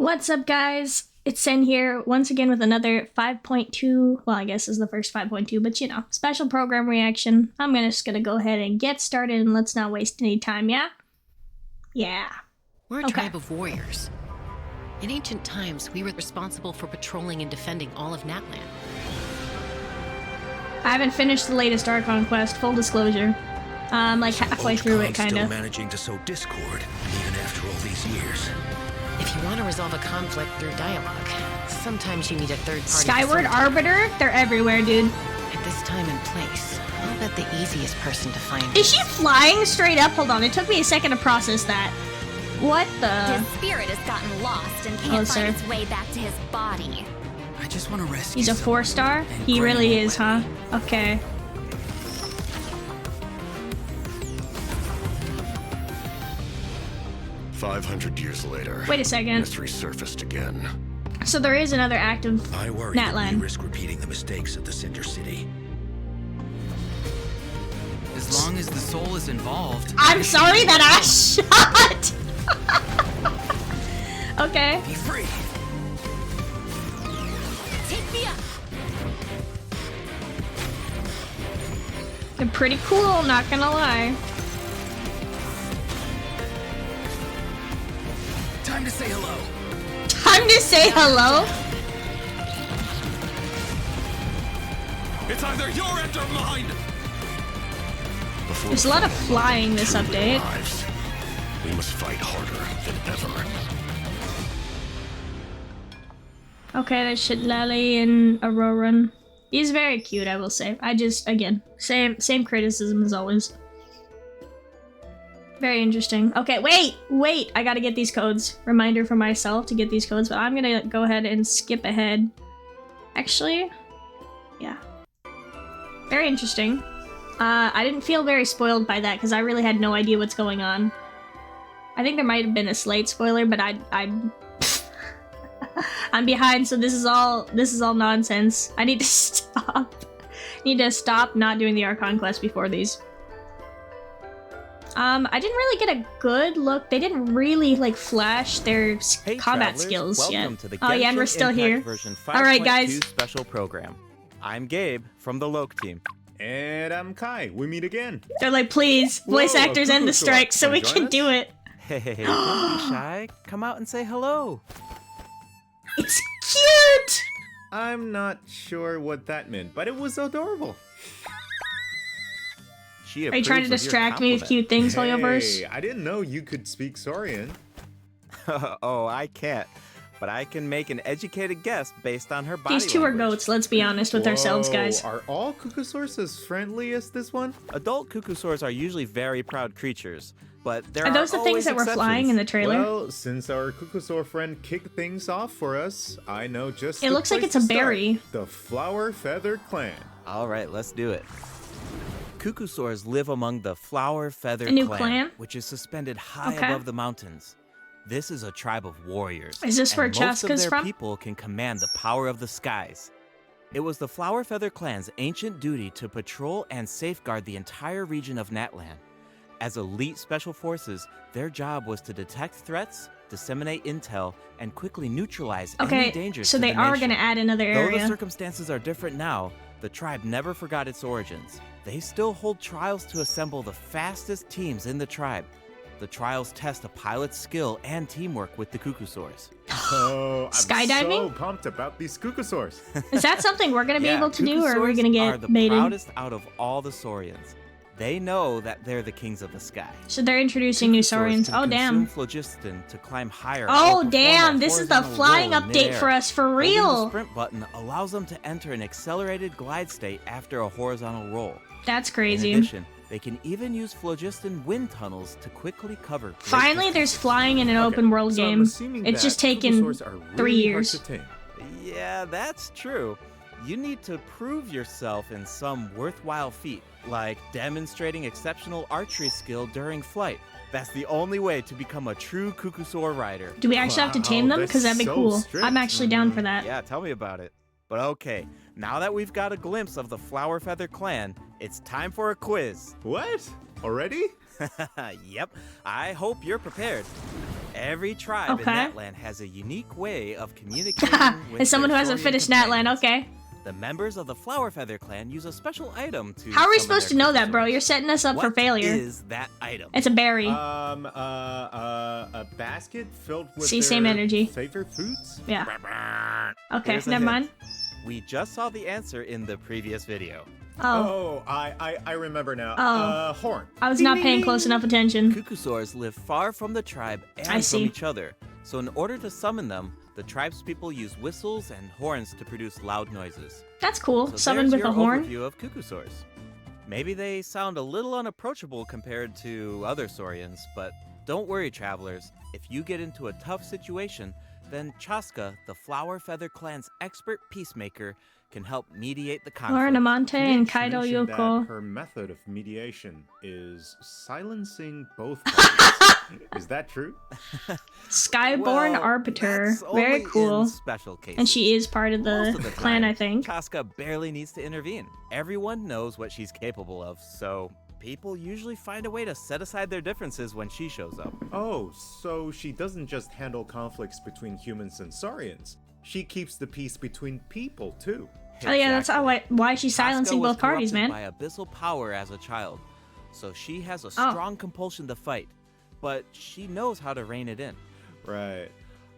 What's up, guys? It's Sen here once again with another 5.2. Well, I guess this is the first 5.2, but you know, special program reaction. I'm just gonna go ahead and get started and let's not waste any time, yeah? Yeah. We're a tribe of warriors. In ancient times, we were responsible for patrolling and defending all of Natlan. I haven't finished the latest Archon quest, full disclosure. Like halfway through it, kind still of. Managing to sow discord, even after all these years. If you want to resolve a conflict through dialogue, sometimes you need a third party. Skyward Arbiter? They're everywhere, dude. At this time and place, I'll bet the easiest person to find Is she flying straight up? Hold on, it took me a second to process that. What the? His spirit has gotten lost and can't find its way back to his body. I just want to rescue. He's a 4-star? He really is, huh? Okay. $500 years later. Wait a second. Mystery surfaced again. So there is another active I worry that we Natlan. risk repeating the mistakes of the Cinder City. As long as the soul is involved. I'm sorry that I shot! Okay. Be free. Take me up. They're pretty cool, not gonna lie. Time to say hello. Time to say hello? It's either your end or mine. There's a lot of flying this update. Lives, we must fight harder than ever. Okay, there's Shitlali and Auroran. He's very cute, I will say. I just, again, same criticism as always. Very interesting. Okay, wait! I gotta get these codes. Reminder for myself to get these codes, but I'm gonna go ahead and skip ahead. Actually, yeah. Very interesting. I didn't feel very spoiled by that because I really had no idea what's going on. I think there might have been a slight spoiler, but I'm I'm behind, so this is all nonsense. I need to stop. Need to stop not doing the Archon quest before these. I didn't really get a good look. They didn't really like flash their combat skills yet. Oh yeah, and we're still here. All right, guys. Special program. I'm Gabe from the Loke team. And I'm Kai. We meet again. They're like, please, voice actors end the strike so we can do it. Hey, don't be shy. Come out and say hello. It's cute! I'm not sure what that meant, but it was adorable. Are you trying to distract me with cute things, Hoyoverse? Hey, I didn't know you could speak Saurian. Oh, I can't. But I can make an educated guess based on her body These two language. are goats, let's be honest with ourselves, guys. Are all Cuckoosaurs as friendly as this one? Adult Cuckoosaurs are usually very proud creatures, but there Are those the things that were flying in the trailer? Well, since our Cuckoosaur friend kicked things off for us, I know just It looks like it's a berry. The Flower Feather Clan. All right, let's do it. Cuckoosaurs live among the Flower Feather clan, which is suspended high above the mountains. This is a tribe of warriors. Is this where most of Chaska's their from? people can command the power of the skies. It was the Flower Feather clan's ancient duty to patrol and safeguard the entire region of Natlan. As elite special forces, their job was to detect threats, disseminate intel, and quickly neutralize any dangers so to they the are nation. going to add another area. Though the circumstances are different now, the tribe never forgot its origins. They still hold trials to assemble the fastest teams in the tribe. The trials test a pilot's skill and teamwork with the Cuckoosaurs. Oh, I'm Skydiving? so pumped about these Cuckoosaurs. Is that something we're going to be able to do, or are we Cuckoosaurs going to are get the baited? proudest out of all the Saurians. They know that they're the kings of the sky. So they're introducing new Cuckoosaurs Saurians. can Oh, damn. consume phlogiston to climb higher. Oh, or perform damn. a This is the horizontal flying roll in update midair. for us, for Holding real. the sprint button allows them to enter an accelerated glide state after a horizontal roll. That's crazy. In addition, they can even use phlogiston wind tunnels to quickly cover. great Finally, there's flying in an open world so I'm game. assuming It's that just taken Cuckoosaurs are 3 really years. hard to tame. Yeah, that's true. You need to prove yourself in some worthwhile feat, like demonstrating exceptional archery skill during flight. That's the only way to become a true Cuckoosaur rider. Do we actually have to tame them? Because that'd be so cool. strict. I'm actually down for that. Yeah, tell me about it. But okay, now that we've got a glimpse of the Flower Feather clan, it's time for a quiz. What? Already? Yep, I hope you're prepared. Every tribe in Okay. Natlan has a unique way of communicating with As someone who their hasn't Saurian finished Natlan, companions. okay. The members of the Flower Feather clan use a special item to How are we summon supposed to their know that, bro? Kukusaurs. You're setting us up for What failure. is that item? It's a berry. A basket filled with See, same their energy. favorite foods? Yeah. Okay, Here's a never hint. mind. We just saw the answer in the previous video. Oh, I remember now. Oh. Horn. I was not paying close enough attention. Kukusaurs live far from the tribe and I from see. each other, so in order to summon them, the tribe's people use whistles and horns to produce loud noises. That's cool. So Summoned there's with a your horn. overview of Kukusaurs. Maybe they sound a little unapproachable compared to other Saurians, but don't worry, travelers. If you get into a tough situation, then Chaska, the Flower Feather Clan's expert peacemaker, can help mediate the conflict. Lauren Amante and Mitch Kaido mentioned that Yoko. her method of mediation is silencing both parties. Is that true? Skyborn Well, Arbiter. that's Very only cool. in special cases. And she is part of Most the of the clan, time, I think. Chaska barely needs to intervene. Everyone knows what she's capable of, so people usually find a way to set aside their differences when she shows up. Oh, so she doesn't just handle conflicts between humans and Saurians. She keeps the peace between people, too. Oh yeah, that's how, Exactly. why she's silencing Chaska was both parties, man. corrupted by abyssal power as a child, so she has a Oh. strong compulsion to fight, but she knows how to rein it in. Right.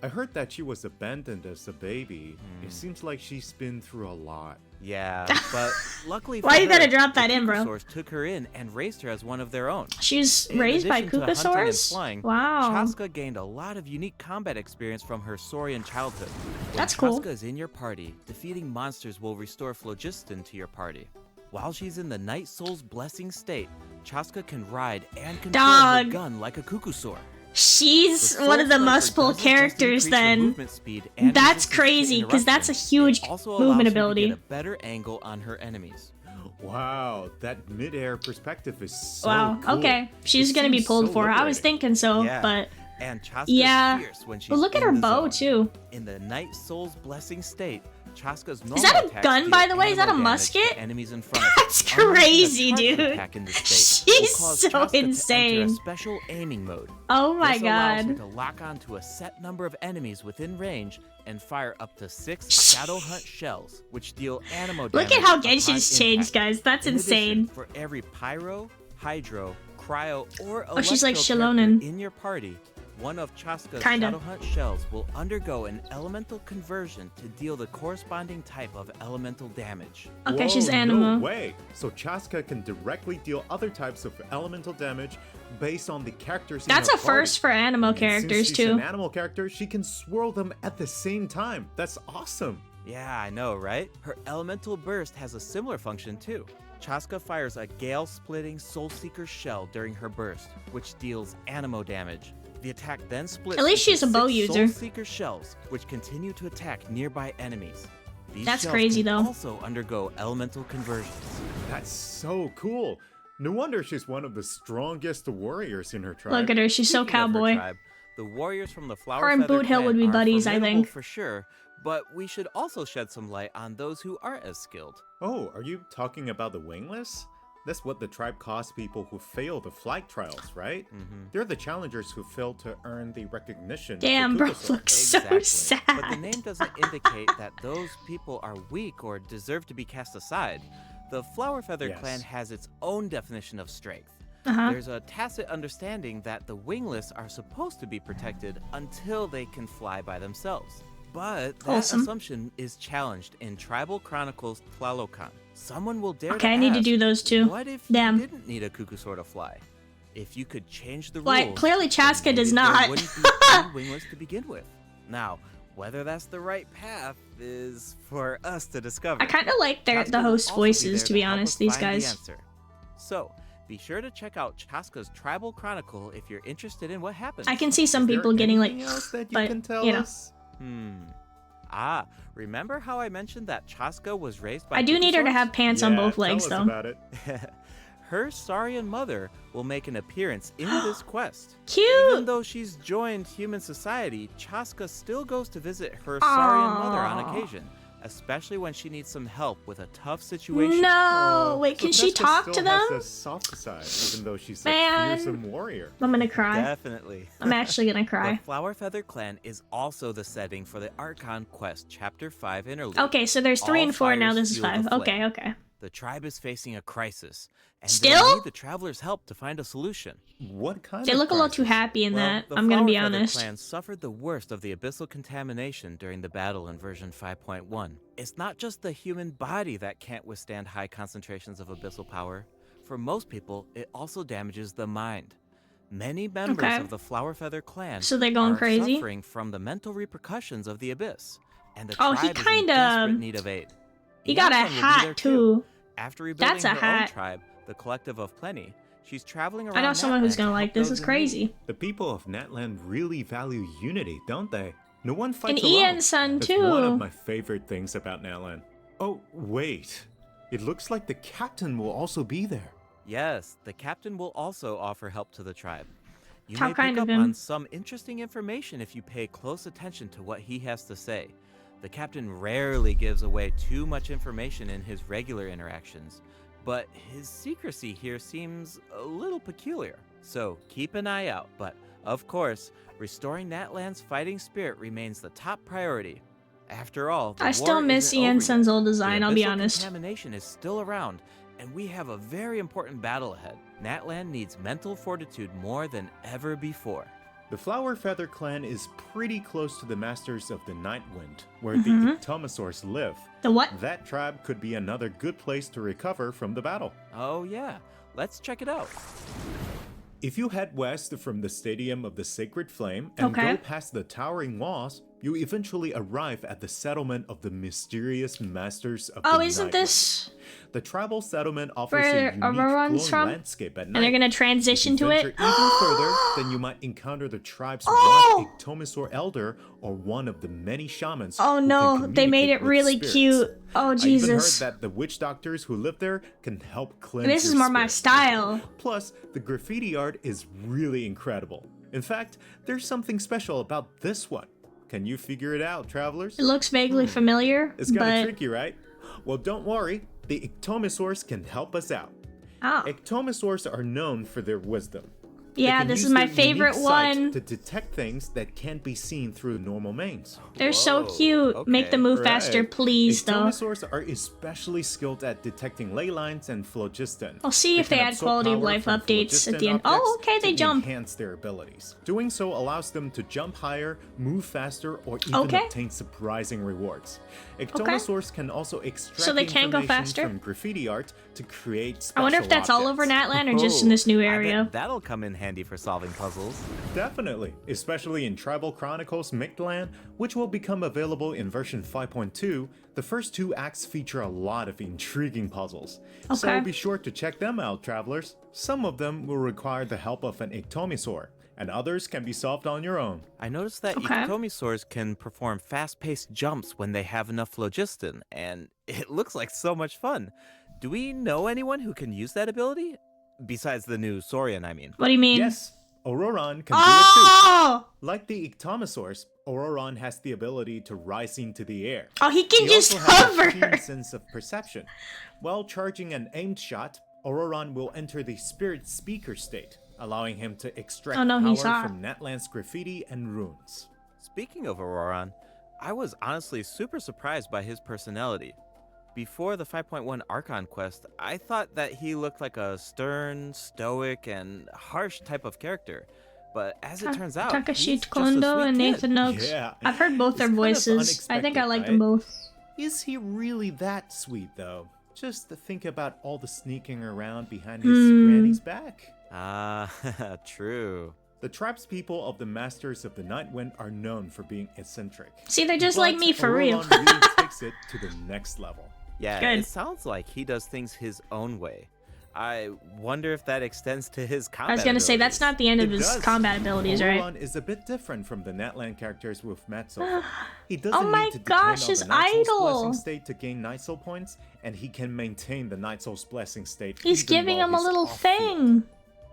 I heard that she was abandoned as a baby. Hmm. It seems like she's been through a lot. Yeah, but luckily for Why you her, gotta drop that the in, bro? Kukusaurs took her in and raised her as one of their own. She's In raised by addition to hunting and Kukusaurs? flying, Wow. Chaska gained a lot of unique combat experience from her Saurian childhood. When That's cool. Chaska is in your party, defeating monsters will restore phlogiston to your party. While she's in the Night Soul's blessing state, Chaska can ride and control her Dog. gun like a Kukusaur. She's The one of the Soul must Slicer pull doesn't just characters increase her then. movement speed and That's resistance to crazy, because that's a interruption. huge It also allows movement her to ability. get a better angle on her enemies. Wow, that mid-air perspective is so Wow, cool. okay. She's It gonna be seems pulled so for her. I was liberating. thinking so, Yeah. but And Chaska's yeah. fierce when she's But look at in her the bow, zone. too. In the Night Soul's blessing state, Chaska's normal Is that a attacks gun, deal by the way? Is that a animal damage to musket? Enemies in front of That's her. Unlike a crazy, charged dude. attack in this state, will She's cause so Chaska to enter insane. a special aiming mode. Oh my This allows her god. to lock onto a set number of enemies within range and fire up to 6 Shadow Hunt shells, which deal animo damage. Look at how upon Genshin's changed, impact. guys. That's In addition, insane. for every pyro, hydro, cryo, or Oh, she's like electro character Shilonen. in your party, one of Chaska's Kinda. Shadow Hunt shells will undergo an elemental conversion to deal the corresponding type of elemental damage. Okay, Whoa, she's No anima. way. So Chaska can directly deal other types of elemental damage based on the characters. That's in a her party. first for animo And characters, since she's too. an animal character, she can swirl them at the same time. That's awesome. Yeah, I know, right? Her elemental burst has a similar function too. Chaska fires a gale-splitting Soul Seeker shell during her burst, which deals animo damage. The attack then splits At least into she's a bow 6 user. Soul Seeker shells, which continue to attack nearby enemies. These That's shells crazy, can though. also undergo elemental conversions. That's so cool. No wonder she's one of the strongest warriors in her tribe. Look at her. She's so Speaking of her cowboy. tribe, the warriors from the Flower Her and Feather Boot Hill clan would be are buddies, I formidable think. for sure, but we should also shed some light on those who aren't as skilled. Oh, are you talking about the wingless? That's what the tribe calls people who fail the flight trials, right? Mm-hmm. They're the challengers who fail to earn the recognition. of the Damn, bro Kukusaur. looks so sad. But the name doesn't indicate that those people are weak or deserve to be cast aside. The Flower Feather Yes. clan has its own definition of strength. Uh-huh. There's a tacit understanding that the wingless are supposed to be protected until they can fly by themselves. But that Wholesome. assumption is challenged in Tribal Chronicles Tlalocan. Someone will dare Okay, to I need to ask, do those too. What if Damn. you didn't need a Kukusaur to fly? If you could change the Like, rules, clearly Chaska then does maybe there not. wouldn't be any wingless to begin with. Now, whether that's the right path is for us to discover. I kind of like Chaska the will host also be voices, there to be help honest, us these find the guys. answer. So, be sure to check out Chaska's Tribal Chronicle if you're interested in what happens. I can see some Is there people getting like, anything else that you but, can tell you know. us? Remember how I mentioned that Chaska was raised by I do need her to Kukusaurs? have pants on both legs, tell us though. about it. Her Saurian mother will make an appearance in this quest. Cute! Even though she's joined human society, Chaska still goes to visit her Saurian mother on Aww. occasion, especially when she needs some help with a tough situation. No, wait, So can she Tessa talk still to them? has a soft side, even though she's Man. a fearsome warrior. I'm gonna cry. Definitely. I'm actually gonna cry. The Flower Feather Clan is also the setting for the Archon Quest Chapter 5 interlude. Okay, so there's 3 All and 4, now fires this is fuel the 5. Okay, flame. okay. The tribe is facing a crisis, and Still? they need the travelers' help to find a solution. What kind They of look a little too crisis? happy in that, the I'm gonna be Flower Feather honest. Clan suffered the worst of the abyssal contamination during the battle in version 5.1. It's not just the human body that can't withstand high concentrations of abyssal power. For most people, it also damages the mind. Many members Okay. of the Flower Feather Clan So they're going are crazy? suffering from the mental repercussions of the abyss, and the Oh, he tribe is in kinda- desperate need of aid. He got a Yansan will be hat, there too. After rebuilding That's a her hat. own tribe, the Collective of Plenty, she's traveling around. I know someone who's Natlan gonna to like help this. those It's in need. crazy. The people of Natlan really value unity, don't they? No one fights And alone. Ian's son, That's one too. of my favorite things about Natlan. Oh, wait. It looks like the captain will also be there. Yes, the captain will also offer help to the tribe. You How may kind pick of up him. on some interesting information if you pay close attention to what he has to say. The captain rarely gives away too much information in his regular interactions, but his secrecy here seems a little peculiar. So keep an eye out, but of course, restoring Natlan's fighting spirit remains the top priority. After all, the I still war miss isn't over Ian yet. Sun's old The design, I'll be abyssal honest. Contamination is still around, and we have a very important battle ahead. Natlan needs mental fortitude more than ever before. The Flower Feather Clan is pretty close to the Masters of the Night Wind, where Mm-hmm. the Ictomosaurs live. The what? That tribe could be another good place to recover from the battle. Oh yeah, let's check it out. If you head west from the Stadium of the Sacred Flame and Okay. go past the towering walls, you eventually arrive at the settlement of the mysterious Masters of the Oh, Night isn't Wind. this The tribal settlement offers where a unique Auroran's glowing from? landscape at night. And they're gonna If transition you to venture it? even further, then you might encounter the tribe's Oh! one Ictomosaur elder or one of the many shamans. Oh who no, can they made communicate it with really spirits. cute. Oh I even Jesus. heard that the witch doctors who live there can help cleanse This is your more my spirits. style. Plus, the graffiti art is really incredible. In fact, there's something special about this one. Can you figure it out, travelers? It looks vaguely familiar, It's kind of but tricky, right? Well, don't worry. The Ictomosaurs can help us out. oh, Ictomosaurs are known for their wisdom. They yeah, can this use is my their favorite unique sight one. to detect things that can't be seen through normal mains. They're so Whoa, cute. Make them move faster, Right. please, though. Ictomosaurs are especially skilled at detecting ley lines and phlogiston. I'll see if they can add absorb quality of power life from updates at phlogiston the end. Oh, objects okay, they to jump. enhance their abilities. Doing so allows them to jump higher, move faster, or even Okay. obtain surprising rewards. Ictomosaurs can also extract So they can go information faster? from graffiti art to create special I wonder if that's all over objects. Natlan or just in this new I bet area. that'll come in handy for solving puzzles. Definitely, especially in Tribal Chronicles Mictlan, which will become available in version 5.2. The first 2 acts feature a lot of intriguing puzzles, so Okay. be sure to check them out, travelers. Some of them will require the help of an Ictomosaur, and others can be solved on your own. I noticed that Okay. Ictomosaurs can perform fast-paced jumps when they have enough phlogiston, and it looks like so much fun. Do we know anyone who can use that ability? Besides the new Saurian, I mean. What do you mean? Yes, Auroran can Oh! do it too. Like the Ictomosaurs, Auroran has the ability to rise into the air. Oh, he can He just also has a hover. keen sense of perception. While charging an aimed shot, Auroran will enter the spirit speaker state, allowing him to extract Oh, no, power he's hot. from Natlan's graffiti and runes. Speaking of Auroran, I was honestly super surprised by his personality. Before the 5.1 Archon quest, I thought that he looked like a stern, stoic, and harsh type of character. But as it turns out, Takashi he's just a Kondo sweet and kid. Nathan Noakes. Yeah, I've heard both their it's kind of voices. I think I unexpected, like them right? both. Is he really that sweet, though? Just to think about all the sneaking around behind his granny's back. Ah, true. The tribespeople of the Masters of the Night Wind are known for being eccentric. See, they're just But like me for real. Auroran really takes it to the next level. Yeah, Good. it sounds like he does things his own way. I wonder if that extends to his combat I was gonna say, that's not the end of It his does. combat abilities, right? Auroran is a bit different from the Natlan characters with Matzel. He doesn't Oh my need to depend gosh, on his the Night Soul's idol! blessing state to gain Night Soul points, and he can maintain the Night Soul's blessing state. He's even giving while him a he's little off field. thing.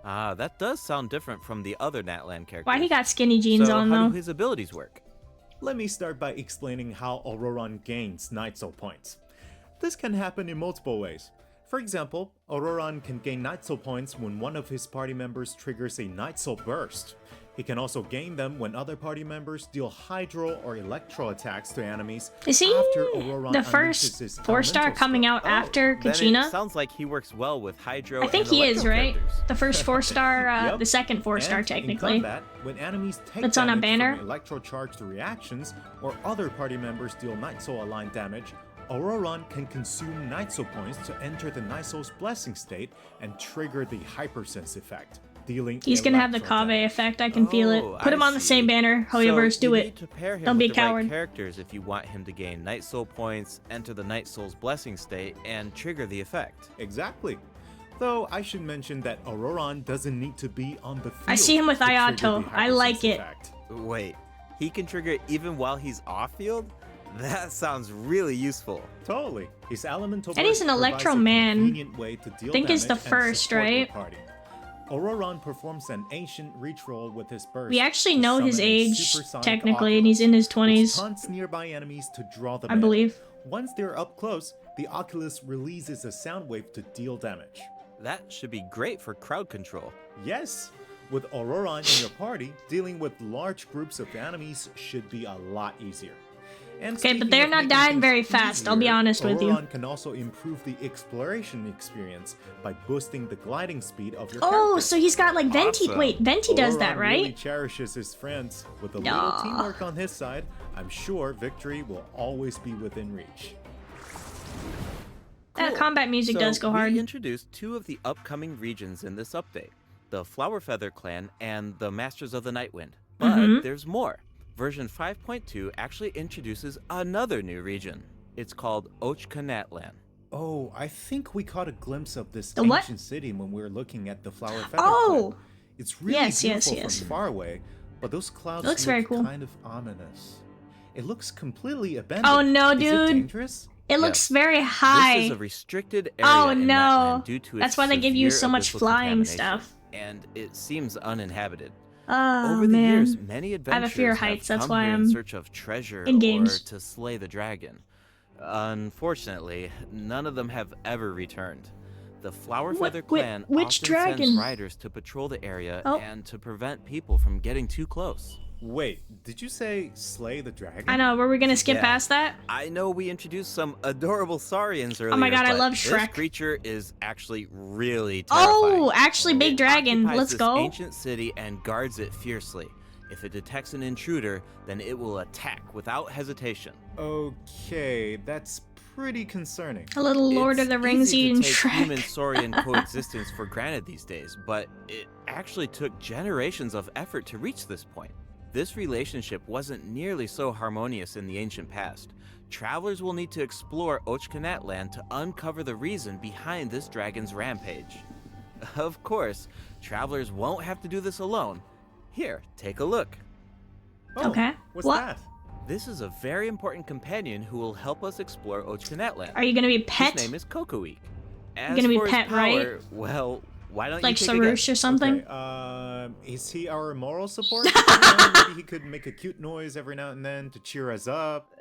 Ah, that does sound different from the other Natlan characters. Why he got skinny jeans so on, how though? do his abilities work? Let me start by explaining how Auroron gains Night Soul points. This can happen in multiple ways. For example, Auroron can gain Night Soul points when one of his party members triggers a Night Soul burst. He can also gain them when other party members deal hydro or electro attacks to enemies. Is he after Auroron the unleashes first his 4-star elemental coming skill. out after Then Kachina? it sounds like he works well with Hydro I think and he is, Electro right? characters. The first 4-star, Yep. the second 4-star And technically. in combat, when enemies take That's on a damage banner. from electro-charged reactions, or other party members deal Night Soul aligned damage, Auroron can consume Night Soul points to enter the Night Soul's blessing state and trigger the Hypersense effect, dealing He's gonna have the electro Kave damage. effect, I can feel it. Oh, Put him I on the see. same banner, Hoyoverse, So do you it. need to pair him Don't with be a the coward. right characters if you want him to gain Night Soul points, enter the Night Soul's blessing state, and trigger the effect. Exactly. Though I should mention that Auroron doesn't need to be on the field. I see him with to trigger Ayato. the I like Hypersense it. effect. Wait, he can trigger it even while he's off field? That sounds really useful. Totally. His elemental And he's an burst Electro provides a Man. convenient way to deal Think he's the damage and first, support your right? party. Auroron performs an ancient reach roll with his burst. We actually to know his summon a age, supersonic technically, Oculus, and he's in his which 20s. taunts nearby enemies to draw them I in. believe. Once they're up close, the Oculus releases a sound wave to deal damage. That should be great for crowd control. Yes, with Auroron in your party, dealing with large groups of enemies should be a lot easier. And Okay, but speaking they're of not making dying things very fast, I'll be easier, honest with you. Auroron can also improve the exploration experience by boosting the gliding speed of your Oh, character. so he's got like Venti. Awesome. Wait, Venti does that, Auroron really right? cherishes his friends. With a little Aw. teamwork on his side, I'm sure victory will always be within reach. That Cool. combat music So does go hard. We introduced two of the upcoming regions in this update, the Flower Feather Clan and the Masters of the Nightwind. But Mhm. there's more. Version 5.2 actually introduces another new region. It's called Ochkanatlan. Oh, I think we caught a glimpse of this The what? ancient city when we were looking at the Flower Feather Oh! Clan. It's really Yes, beautiful yes. from far away, but those clouds Looks look very cool. kind of ominous. It looks completely abandoned. Oh, no, Is it dude. dangerous? It looks Yes. very high. This is a restricted area Oh, in no. Natlan due to its That's why they give you so severe much abyssal flying contamination, stuff. And it seems uninhabited. Oh, Over the man. years, many I adventurers have a fear of heights, that's come why here I'm in search of treasure in games. or to slay the dragon. Unfortunately, none of them have ever returned. The Flower Feather Clan which often dragon? sends riders to patrol the area Oh. and to prevent people from getting too close. Wait, did you say slay the dragon? I know, were we gonna skip Yeah. past that? I know we introduced some adorable saurians earlier. Oh my God, I but love This Shrek. creature is actually really terrifying. Oh, actually, Big It Dragon. occupies Let's this go. ancient city and guards it fiercely. If it detects an intruder, then it will attack without hesitation. Okay, that's pretty concerning. A little Lord It's of the Rings easy to eating take Shrek. human-saurian coexistence for granted these days, but it actually took generations of effort to reach this point. This relationship wasn't nearly so harmonious in the ancient past. Travelers will need to explore Ochkanatlan to uncover the reason behind this dragon's rampage. Of course, travelers won't have to do this alone. Here, take a look. Oh, Okay, What's what? that? This is a very important companion who will help us explore Ochkanatlan. Are you gonna be pet? His name is Kokoweek. As gonna be for his pet, right? power, well, why don't Like you take a guess? Sarush or something? Okay, is he our moral support? Maybe he could make a cute noise every now and then to cheer us up.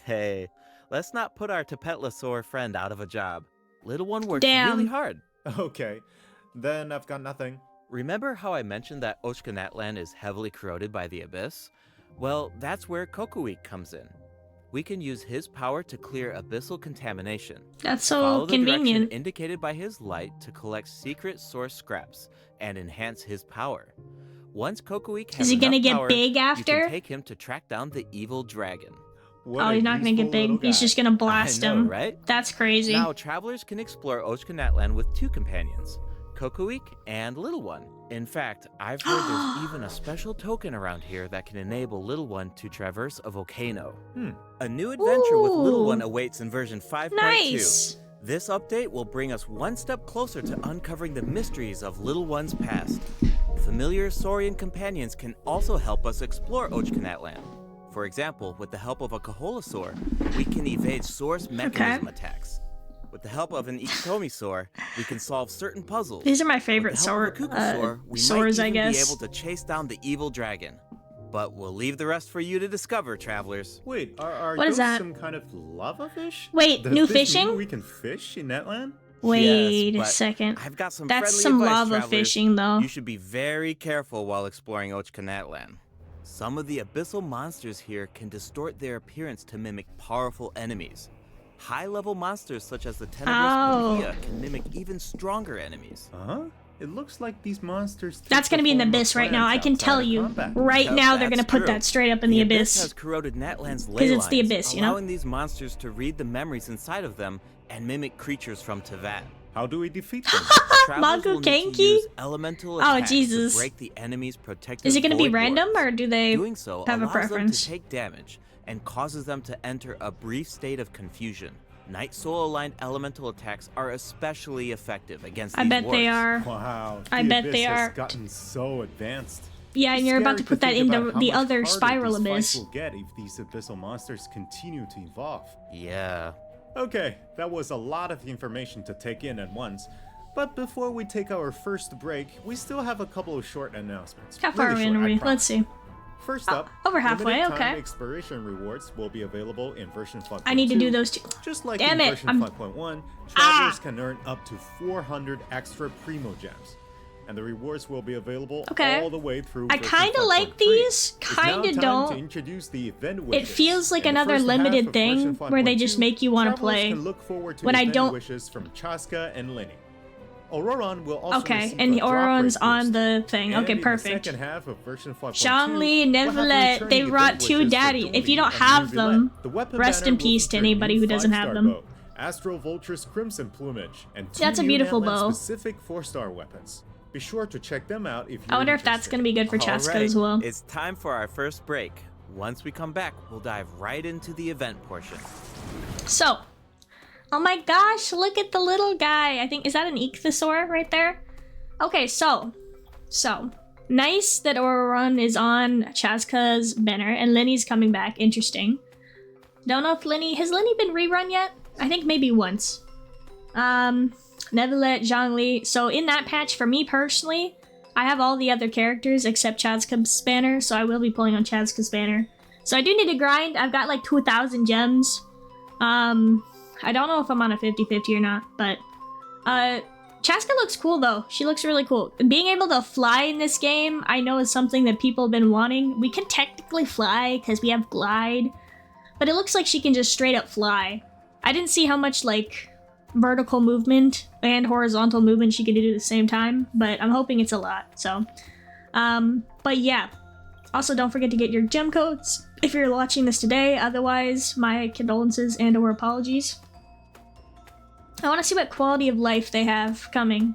Hey, let's not put our Tapetlasaur friend out of a job. Little one works Damn. really hard. Okay, then I've got nothing. Remember how I mentioned that Ochkanatlan is heavily corroded by the abyss? Well, that's where Kokoweek comes in. We can use his power to clear abyssal contamination. That's Follow so the direction convenient. indicated by his light to collect secret source scraps and enhance his power. Once Kokoweek has Is he gonna enough get power, big you after? can take him to track down the evil dragon. What Oh, a he's not gonna useful get big. little He's guy. just gonna blast I know, him. right? That's crazy. Now, travelers can explore Ochkanatlan with two companions, Kokoweek and Little One. In fact, I've heard there's even a special token around here that can enable Little One to traverse a volcano. A new adventure with Little One Ooh. awaits in version 5.2. Nice. This update will bring us one step closer to uncovering the mysteries of Little One's past. Familiar Saurian companions can also help us explore Ochkanatlan. For example, with the help of a Kaholasaur, we can evade source mechanism attacks. With the help of an Ikitomisaur, we can solve certain puzzles. These are my favorite With the help of a Kukusaur, we might swords, I even guess. be able to chase down the evil dragon. But we'll leave the rest for you to discover, travelers. Wait, are What is those that? some kind of lava fish? Wait, Does new this mean fishing? we can fish in Netland? Wait Yes, a but second. I've got some That's friendly some advice, lava travelers. fishing, though. You should be very careful while exploring Ochkanatlan. Some of the abyssal monsters here can distort their appearance to mimic powerful enemies. High-level monsters such as the Tenebrous Pavia can mimic even stronger enemies. Huh? It looks like these monsters. That's gonna be in the abyss right now. I can tell you. Right Yep, now, they're gonna that's put true. that straight up in the abyss. has corroded Natlan's ley 'Cause it's the lines, abyss, you know? allowing these monsters to read the memories inside of them and mimic creatures from Tevat. How do we defeat them? Travelers will need to Genki? use elemental Oh, attacks Jesus. to break the enemy's protective Is it gonna be void random, wards. or do they Doing so have a allows preference? them to take damage and causes them to enter a brief state of confusion. Night Soul aligned elemental attacks are especially effective against I these bet they wards. are. Wow. I the bet abyss they has are. gotten so advanced. Yeah, and you're about to Scary put that think into about how the much other harder spiral these fights abyss. will get if these abyssal monsters continue to evolve. Yeah. Okay, that was a lot of information to take in at once. But before we take our first break, we still have a couple of short announcements. How far Really in short, are I we? promise. Let's see. First up, over halfway, limited time okay. exploration rewards will be available in version 5.2. I need to do those two. Just like Damn in it, version I'm- 5.1, travelers can earn up to 400 extra Primo Gems. And the rewards will be available Okay. all the way through I version kinda like 5.3. these, It's now kinda time don't. to introduce the event It wishes. feels like In the another first half limited of thing version where they just 5.2, make you wanna travelers play. can look forward to When I event don't- wishes from Chaska and Lenny. Auroron will also Okay, receive and a drop Auron's rate on boost. the thing. And Okay, in the perfect. second half of version 5.2, Zhongli, we'll have Nevelet, returning they event brought two wishes for daddy. If you Doli don't and have Nevelet. them, The weapon rest banner in will peace to feature anybody new who doesn't have 5-star them. bow, Astral Vulture's Crimson Plumage, and two That's a new beautiful Natlan bow. specific 4-star weapons. Be sure to check them out if you're I wonder if that's interested. gonna be good for Chaska Alright, as well. It's time for our first break. Once we come back, we'll dive right into the event portion. So, oh my gosh, look at the little guy. I think, is that an ichthyosaur right there? Okay, so, nice that Auron is on Chaska's banner and Lenny's coming back. Interesting. Don't know if has Lenny been rerun yet? I think maybe once. Nevelet, Zhongli. So in that patch, for me personally, I have all the other characters except Chaska's banner, so I will be pulling on Chaska's banner. So I do need to grind. I've got like 2,000 gems. I don't know if I'm on a 50-50 or not, but Chaska looks cool though. She looks really cool. Being able to fly in this game, I know is something that people have been wanting. We can technically fly because we have glide, but it looks like she can just straight up fly. I didn't see how much like vertical movement and horizontal movement she could do at the same time, but I'm hoping it's a lot. So, but yeah. Also, don't forget to get your gem codes if you're watching this today. Otherwise, my condolences and/or apologies. I want to see what quality of life they have coming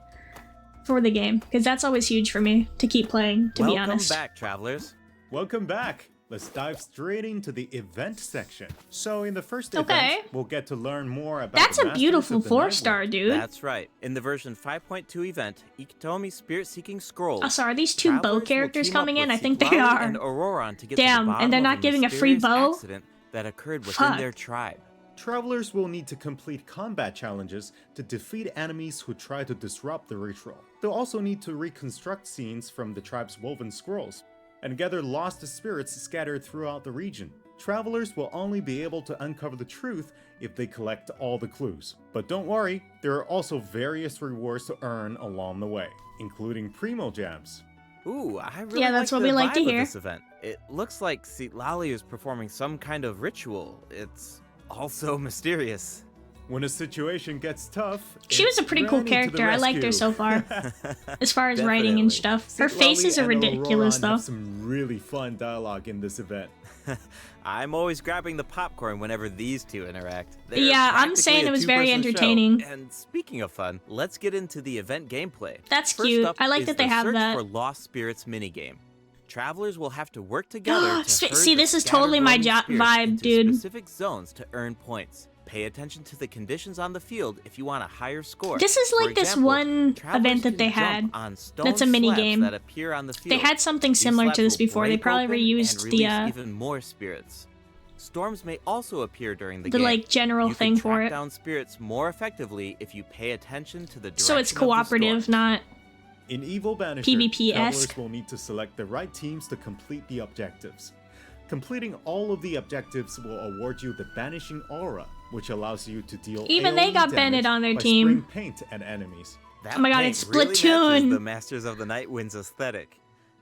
for the game, because that's always huge for me to keep playing, to be honest. Welcome back, travelers. Welcome back. Let's dive straight into the event section. So in the first Okay. event, we'll get to learn more about That's the a Masters beautiful of the 4-star, Nightwind. dude. That's right. In the version 5.2 event, Ikitomi Spirit-Seeking Scrolls. Oh, so are these two travelers bow will characters team up coming in? with I think they Citlali are. and Auroron to get Damn, to the and bottom they're of not giving a free mysterious bow? accident that occurred within Fuck. their tribe. Travelers will need to complete combat challenges to defeat enemies who try to disrupt the ritual. They'll also need to reconstruct scenes from the tribe's woven scrolls, and gather lost spirits scattered throughout the region. Travelers will only be able to uncover the truth if they collect all the clues. But don't worry, there are also various rewards to earn along the way, including Primo Gems. Ooh, I really Yeah, that's like what the we like to vibe of hear. this event. It looks like Citlali is performing some kind of ritual. It's also mysterious. When a situation gets tough, She was a it's pretty cool Granny to the character. I liked her rescue. so far. As far as writing and stuff. Her Citlali faces are and ridiculous Auroron though. have some really fun dialogue in this event. I'm always grabbing the popcorn whenever these two interact. They're Yeah, I'm practically saying a it was very two-person show. entertaining. And speaking of fun, let's get into the event gameplay. That's First cute. up I like is that they the have Search that. for Lost Spirits minigame. Travelers will have to work together to See, herd the this is scattered totally my roaming spirits vibe, into dude. specific zones to earn points. Pay attention to the conditions on the field if you want a higher score. This is For like this example, one travelers event that can they jump had. on stone That's a mini slabs game. that appear on the field. They had something These similar to slabs this will before. They break probably open reused and the release even more spirits. Storms may also appear during the the game. like general You thing can for track it. down spirits more effectively if you pay attention to the direction So it's of the storm. cooperative, not In Evil Banisher, PvP-esque. travelers will need to select the right teams to complete the objectives. Completing all of the objectives will award you the Banishing Aura, which allows you to deal Even AoE they got damage banned on their by team. spraying paint at enemies. That Oh my god, paint it's really matches Splatoon. the Masters of the Night Wind's aesthetic.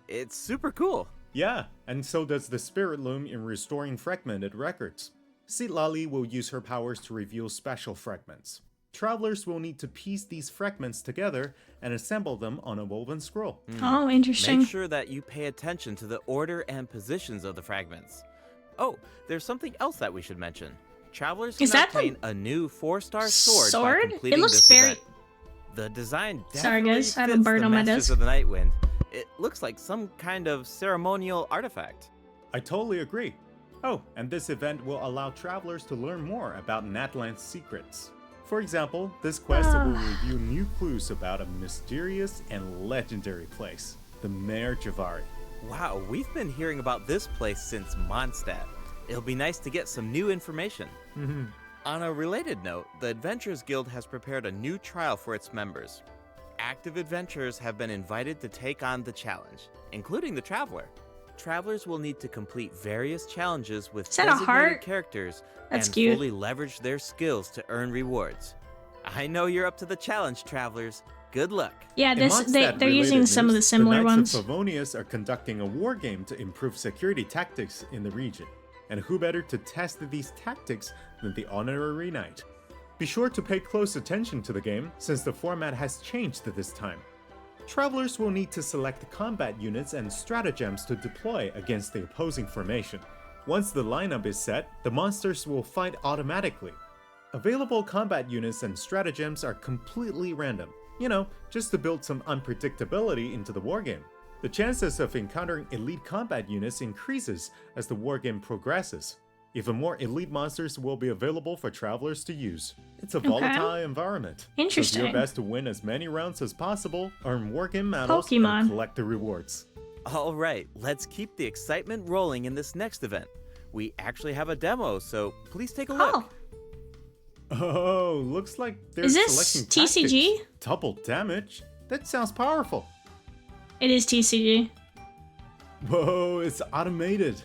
It's super cool. Yeah, and so does the Spirit Loom in restoring fragmented records. Citlali will use her powers to reveal special fragments. Travelers will need to piece these fragments together and assemble them on a woven scroll. Oh, interesting. Make sure that you pay attention to the order and positions of the fragments. Oh, there's something else that we should mention. Travelers can Is that the obtain a new 4-star sword, by sword? completing It looks this very- event. The design Sorry, definitely guys, I have a fits bird the on my Masters desk. of the Night Wind. It looks like some kind of ceremonial artifact. I totally agree. Oh, and this event will allow travelers to learn more about Natlan's secrets. For example, this quest will reveal new clues about a mysterious and legendary place, the Mare Javari. Wow, we've been hearing about this place since Mondstadt. It'll be nice to get some new information. On a related note, the Adventurers Guild has prepared a new trial for its members. Active adventurers have been invited to take on the challenge, including the Traveler. Travelers will need to complete various challenges with Is that a designated heart? characters That's and cute. fully leverage their skills to earn rewards. I know you're up to the challenge, Travelers. Good luck. Yeah, In they're Mondstadt-related using some of the news, similar the ones. Knights of Favonius are conducting a war game to improve security tactics in the region. And who better to test these tactics than the Honorary Knight? Be sure to pay close attention to the game, since the format has changed this time. Travelers will need to select combat units and stratagems to deploy against the opposing formation. Once the lineup is set, the monsters will fight automatically. Available combat units and stratagems are completely random, just to build some unpredictability into the wargame. The chances of encountering elite combat units increases as the wargame progresses. Even more elite monsters will be available for travelers to use. It's a volatile environment. So do Interesting. your best to win as many rounds as possible, earn wargame medals, Pokemon. and collect the rewards. All right, let's keep the excitement rolling in this next event. We actually have a demo, so please take a look. Oh, looks like they're Is this selecting TCG? tactics. Double damage? That sounds powerful. It is TCG. Whoa, it's automated.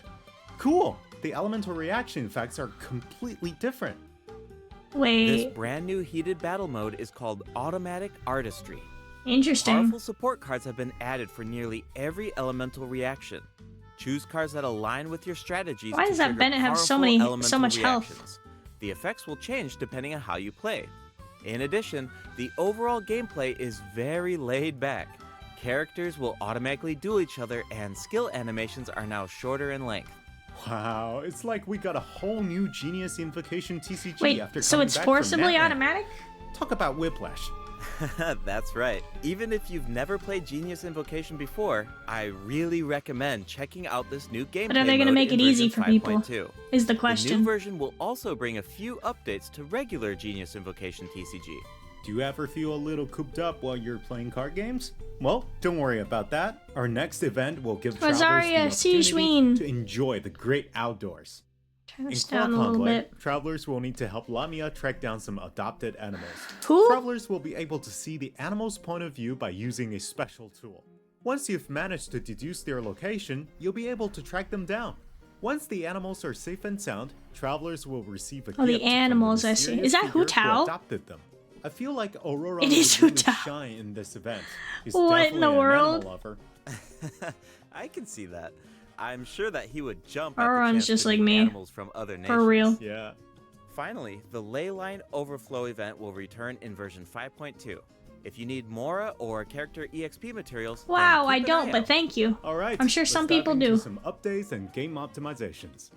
Cool. The elemental reaction effects are completely different. This Wait, brand new heated battle mode is called Automatic Artistry. interesting. Powerful support cards have been added for nearly every elemental reaction. Choose cards that align with your strategies. Why to does that trigger Bennett have so powerful much elemental health? reactions. The effects will change depending on how you play. In addition, the overall gameplay is very laid back. Characters will automatically duel each other, and skill animations are now shorter in length. Wow, it's like we got a whole new Genius Invocation TCG Wait, after so coming it's back from forcibly Natlan. automatic? Talk about whiplash. That's right. Even if you've never played Genius Invocation before, I really recommend checking out this new gameplay But are they gonna mode make in it easy version for people? 5.2. Is the The new question. version will also bring a few updates to regular Genius Invocation TCG. Do you ever feel a little cooped up while you're playing card games? Well, don't worry about that. Our next event will give travelers the Rosaria, opportunity Sijuin. to enjoy the great outdoors. Turn In this down a little Quaconblade, bit. travelers will need to help Lamia track down some adopted animals. Who? Travelers will be able to see the animal's point of view by using a special tool. Once you've managed to deduce their location, you'll be able to track them down. Once the animals are safe and sound, travelers will receive a Oh, the gift from animals, I see. mysterious Is that figure who Hu-Tao? adopted them. I feel like Aurora It would is really Hu-Tao. shine in this event. He's What in definitely the an world? animal lover. I can see that. I'm sure that he would jump at Auron's the chance just to like meet me. animals from other nations. For real. Yeah. Finally, the Leyline Overflow event will return in version 5.2. If you need Mora or character EXP materials, then Wow, keep I an don't, eye but out. thank you. All right. I'm sure let's some dive people into do. Some updates and game optimizations.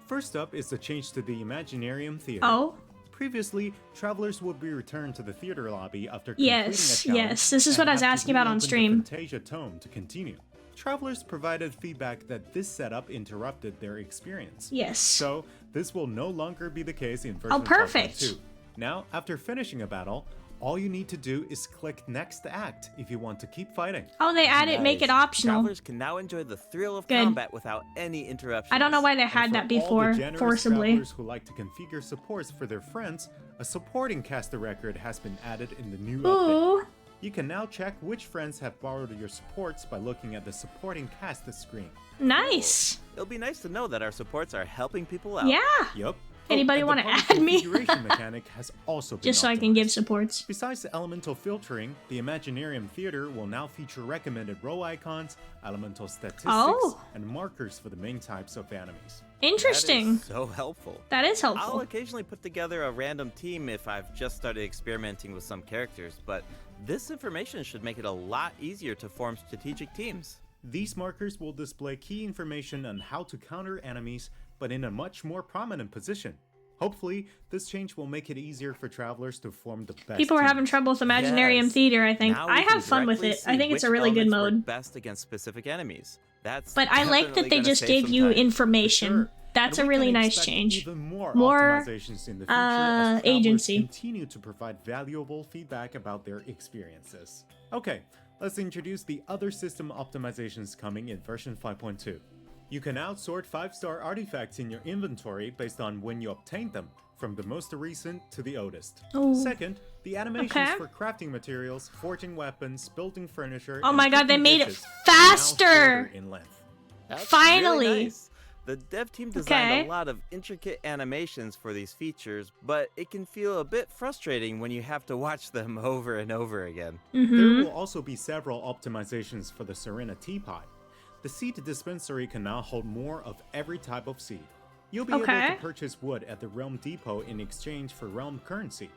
First up is the change to the Imaginarium Theater. Oh, Previously, travelers would be returned to the theater lobby after completing Yes, a challenge yes, this is and what I was have to asking about on reopen the stream. Fantasia Tome to continue. Travelers provided feedback that this setup interrupted their experience. yes. So, this will no longer be the case in version perfect. 5.2. Now, after finishing a battle, all you need to do is click Next Act if you want to keep fighting. Oh, they added make it Nice. optional. Travelers can now enjoy the thrill of Good. combat without any interruptions. I don't know why they And had for that all before, the generous forcibly. travelers who like to configure supports for their friends, a supporting caster record has been added in the new update. Ooh, You can now check which friends have borrowed your supports by looking at the supporting cast screen. Nice. It'll be nice to know that our supports are helping people out. Yeah. Yup. Anybody and wanna the party add me? configuration mechanic has also been Just so I can give optimized. supports. Besides the elemental filtering, the Imaginarium Theater will now feature recommended row icons, elemental statistics, Oh. and markers for the main types of enemies. Interesting. That is so helpful. That is I'll helpful. occasionally put together a random team if I've just started experimenting with some characters, but this information should make it a lot easier to form strategic teams. These markers will display key information on how to counter enemies, but in a much more prominent position. Hopefully, this change will make it easier for travelers to form the best People are having teams. trouble with Imaginarium Yes. Theater, I think. Now we I can have fun with directly it. I see think it's a which really good elements work mode. best against specific enemies. That's But I like that definitely they gonna just save gave some you time. information. Sure. That's And a we really can nice expect change. Even more More, optimizations in the future as travelers agency. continue to provide valuable feedback about their experiences. Okay, let's introduce the other system optimizations coming in version 5.2. You can now sort 5-star artifacts in your inventory based on when you obtained them, from the most recent to the oldest. Ooh. Second, the animations Okay. for crafting materials, forging weapons, building furniture, Oh and my god, they cooking made it dishes are now faster! shorter in length. That's Finally! really nice. The dev team designed Okay. a lot of intricate animations for these features, but it can feel a bit frustrating when you have to watch them over and over again. There will also be several optimizations for the Serena Teapot. The seed dispensary can now hold more of every type of seed. You'll be able Okay. to purchase wood at the Realm Depot in exchange for Realm currency.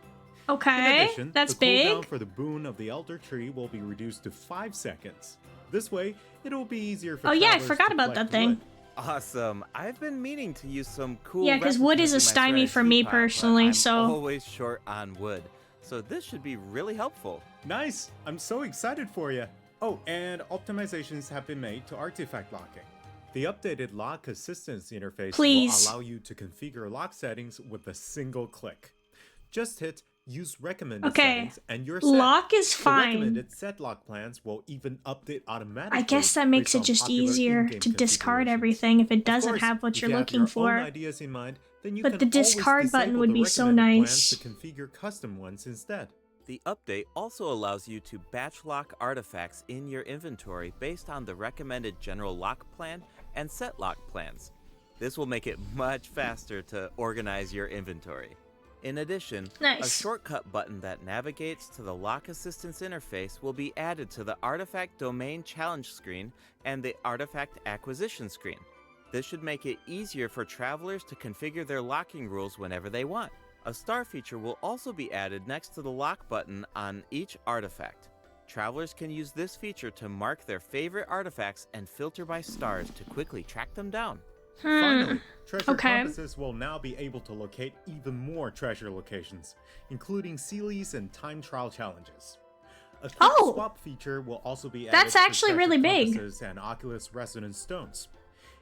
Okay, In addition, that's the cooldown big. for the boon of the Elder Tree will be reduced to 5 seconds. This way, it will be easier for Oh yeah, I travelers forgot to about collect that thing. wood. Awesome. I've been meaning to use some cool Yeah, 'cause wood is a replicas in my stymie Serenity for me Teapot, but personally, I'm so- always short on wood. So this should be really helpful. Nice! I'm so excited for you! Oh, and optimizations have been made to artifact locking. The updated lock assistance interface Please. will allow you to configure lock settings with a single click. Just hit Use Recommended Okay, Settings and you're set. lock is The fine. recommended set lock plans will even update automatically. I guess that makes based it on just popular easier in-game to discard configurations. everything if it Of doesn't course, have what if you're you have looking your for. own ideas in mind, then you But can the always discard button disable would the be so recommended nice. plans to configure custom ones instead. The update also allows you to batch lock artifacts in your inventory based on the recommended general lock plan and set lock plans. This will make it much faster to organize your inventory. In addition, a Nice. shortcut button that navigates to the lock assistance interface will be added to the artifact domain challenge screen and the artifact acquisition screen. This should make it easier for travelers to configure their locking rules whenever they want. A star feature will also be added next to the lock button on each artifact. Travelers can use this feature to mark their favorite artifacts and filter by stars to quickly track them down. Finally, treasure Okay. compasses will now be able to locate even more treasure locations, including Sealies and time trial challenges. A quick Oh! swap feature will also be added That's for actually treasure really big. compasses and Oculus Resonance Stones.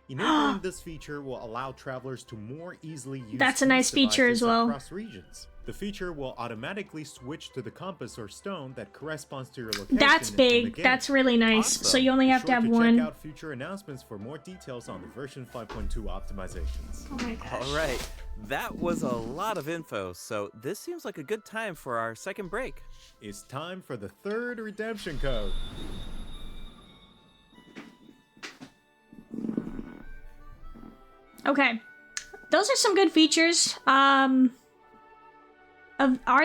Enabling this feature will allow travelers to more easily use That's a these nice feature as devices well. across regions. The feature will automatically switch to the compass or stone that corresponds to your location. That's in the big. game. That's really nice. So Awesome. you only Be have to sure have check one. out future announcements for more details on the version 5.2 optimizations. Oh my gosh. All right, that was a lot of info, so this seems like a good time for our second break. It's time for the third redemption code. Okay. Those are some good features. Are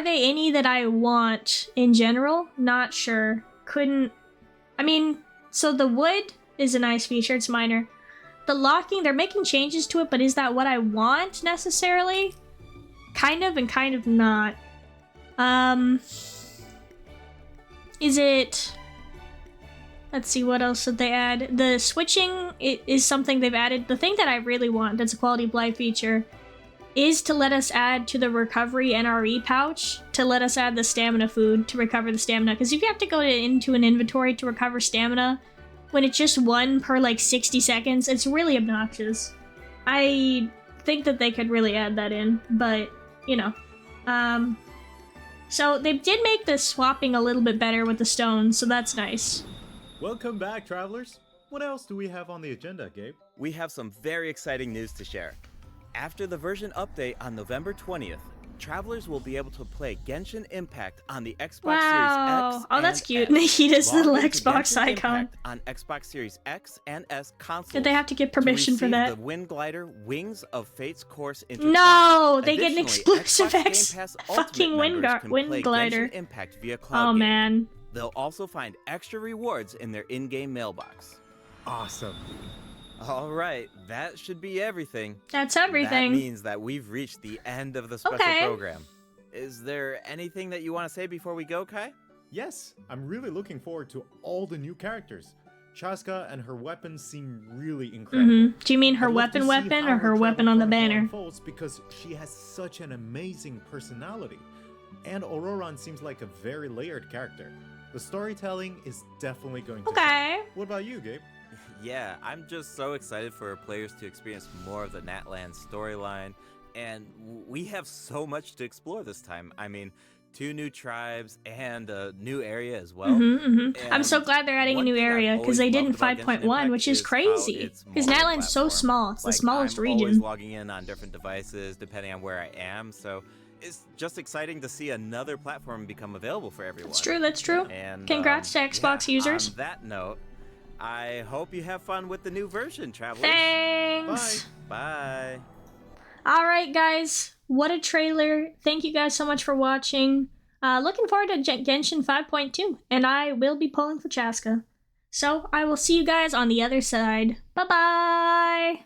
they any that I want in general? Not sure. So the wood is a nice feature, it's minor. The locking, they're making changes to it, but is that what I want necessarily? Kind of and kind of not. Is it... Let's see, what else did they add? The switching is something they've added. The thing that I really want, that's a quality of life feature, is to let us add to the recovery NRE pouch, to let us add the stamina food to recover the stamina. Because if you have to go into an inventory to recover stamina, when it's just one per like 60 seconds, it's really obnoxious. I think that they could really add that in, but, you know. So they did make the swapping a little bit better with the stones, so that's nice. Welcome back, travelers. What else do we have on the agenda, Gabe? We have some very exciting news to share. After the version update on November 20th, travelers will be able to play Genshin Impact on the Xbox Wow. Series X Oh, that's and cute. S. He does the little Log into Xbox Genshin icon. Impact on Xbox Series X and S consoles. Did they have to get permission for receive that? The Wind Glider Wings of Fate's Course No, they get an Additionally, exclusive Xbox X Game Pass fucking Ultimate members can wind play glider. Genshin Impact via cloud Oh gaming. man. They'll also find extra rewards in their in-game mailbox. Awesome. All right, that should be everything. That's That everything. means that we've reached the end of the special Okay. program. Is there anything that you want to say before we go, Kai? Yes, I'm really looking forward to all the new characters. Chaska and her weapons seem really incredible. Do you mean her I'd love to see weapon how or her weapon travel on the chronicle banner? unfolds because she has such an amazing personality. And Auroran seems like a very layered character. The storytelling is definitely going to Okay. shine. What about you, Gabe? Yeah, I'm just so excited for players to experience more of the Natlan storyline, and we have so much to explore this time. I mean, 2 new tribes and a new area as well. I'm so And glad they're adding a one new thing I've area because always they did in loved about Genshin 5.1, Impact which is how crazy. it's Because multi-platform. Natlan's so small. It's the Like, smallest I'm always region. logging in on different devices depending on where I am, so it's just exciting to see another platform become available for everyone. That's true, that's true. And Congrats to Xbox yeah, users. On that note, I hope you have fun with the new version, travelers. Thanks. Bye. Alright, guys. What a trailer. Thank you guys so much for watching. Looking forward to Genshin 5.2, and I will be pulling for Chaska. So, I will see you guys on the other side. Bye-bye!